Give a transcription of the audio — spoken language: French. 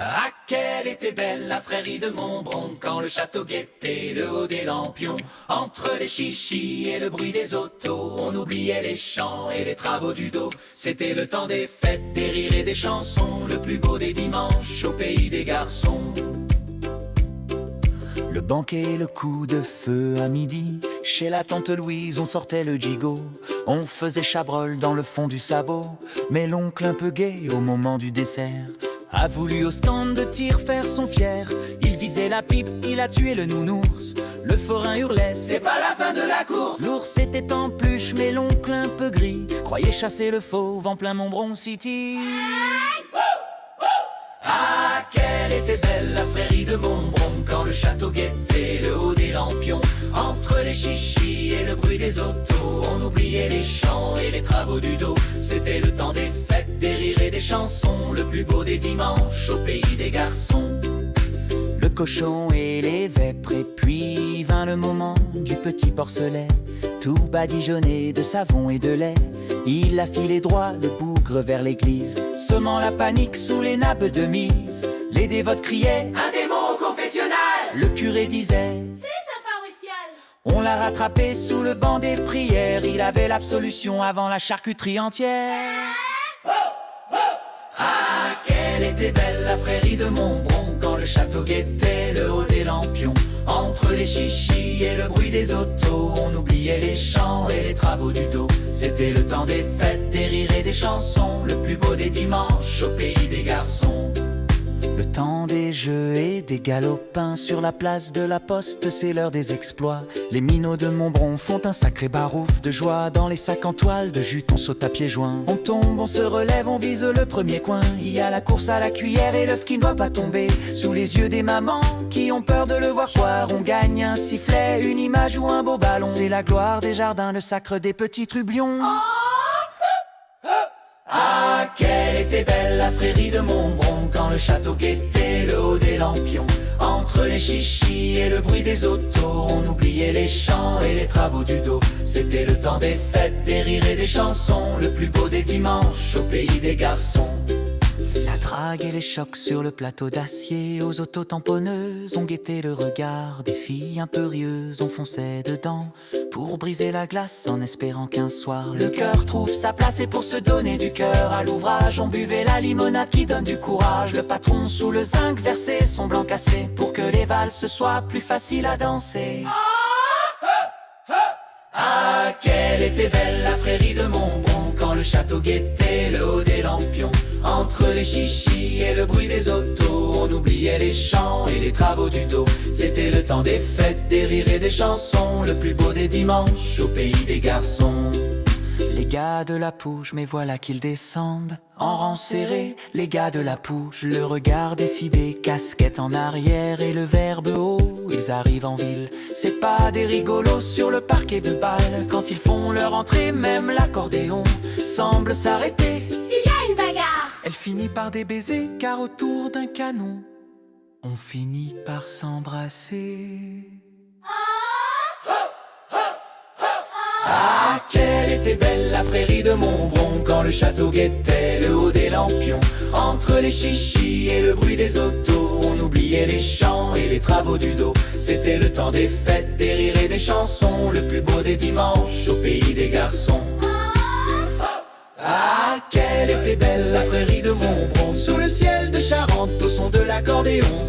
Ah, quelle était belle la prairie de Montbron, quand le château guettait le haut des lampions. Entre les chichis et le bruit des autos, on oubliait les chants et les travaux du dos. C'était le temps des fêtes, des rires et des chansons, le plus beau des dimanches au pays des garçons. Le banquet et le coup de feu à midi, chez la tante Louise on sortait le gigot. On faisait chabrol dans le fond du sabot, mais l'oncle un peu gai au moment du dessert a voulu au stand de tir faire son fier. Il visait la pipe, il a tué le nounours. Le forain hurlait, c'est pas la fin de la course. L'ours était en peluche, mais l'oncle un peu gris croyait chasser le fauve en plein Montbron City. Ah, quelle était belle la prairie de Montbron, quand le château guettait le haut des lampions. Entre les chichis et le bruit des autos, on oubliait les chants et les travaux du dos. C'était le temps des fêtes, des rires et des chansons, le plus beau des dimanches au pays des garçons. Le cochon et les vêpres, et puis vint le moment du petit porcelet, tout badigeonné de savon et de lait. Il a filé droit le bougre vers l'église, semant la panique sous les nappes de mise. Les dévotes criaient un démon au confessionnal. Le curé disait c'est un paroissial. On l'a rattrapé sous le banc des prières, il avait l'absolution avant la charcuterie entière. Ah, quelle était belle la prairie de Montbron, quand le château guettait le haut des lampions. Entre les chichis et le bruit des autos, on oubliait les chants et les travaux du dos. C'était le temps des fêtes, des rires et des chansons, le plus beau des dimanches au pays des garçons. Le temps des jeux et des galopins sur la place de la Poste, c'est l'heure des exploits. Les minots de Montbron font un sacré barouf de joie. Dans les sacs en toile de jute, on saute à pieds joints. On tombe, on se relève, on vise le premier coin. Il y a la course à la cuillère et l'œuf qui ne doit pas tomber sous les yeux des mamans qui ont peur de le voir choir. On gagne un sifflet, une image ou un beau ballon. C'est la gloire des jardins, le sacre des petits trublions. Ah, quelle était belle la prairie de Montbron, quand le château guettait le haut des lampions. Entre les chichis et le bruit des autos, on oubliait les chants et les travaux du dos. C'était le temps des fêtes, des rires et des chansons, le plus beau des dimanches au pays des garçons. La drague et les chocs sur le plateau d'acier, aux autos tamponneuses, on guettait le regard des filles impérieuses. On fonçait dedans pour briser la glace, en espérant qu'un soir le cœur trouve sa place. Et pour se donner du cœur à l'ouvrage, on buvait la limonade qui donne du courage. Le patron sous le zinc versait son blanc cassé, pour que les valses soient plus faciles à danser. Ah, quelle était belle la prairie de Montbron, quand le château guettait le haut des lampions. Entre les chichis et le bruit des autos, on oubliait les chants et les travaux du dos. C'était le temps des fêtes, des rires et des chansons, le plus beau des dimanches au pays des garçons. Les gars de la Pouge, mais voilà qu'ils descendent en rang serré. Les gars de la Pouge, le regard décidé, casquette en arrière et le verbe haut. Ils arrivent en ville, c'est pas des rigolos sur le parquet de bal. Quand ils font leur entrée, même l'accordéon semble s'arrêter S'il y a une bagarre, elle finit par des baisers, car autour d'un canon on finit par s'embrasser. Ah, quelle était belle la prairie de Montbron, quand le château guettait le haut des lampions. Entre les chichis et le bruit des autos, on oubliait les chants et les travaux du dos. C'était le temps des fêtes, des rires et des chansons, le plus beau des dimanches au pays des garçons. Ah, quelle était belle la prairie de Montbron, sous le ciel de Charente, au son de l'accordéon.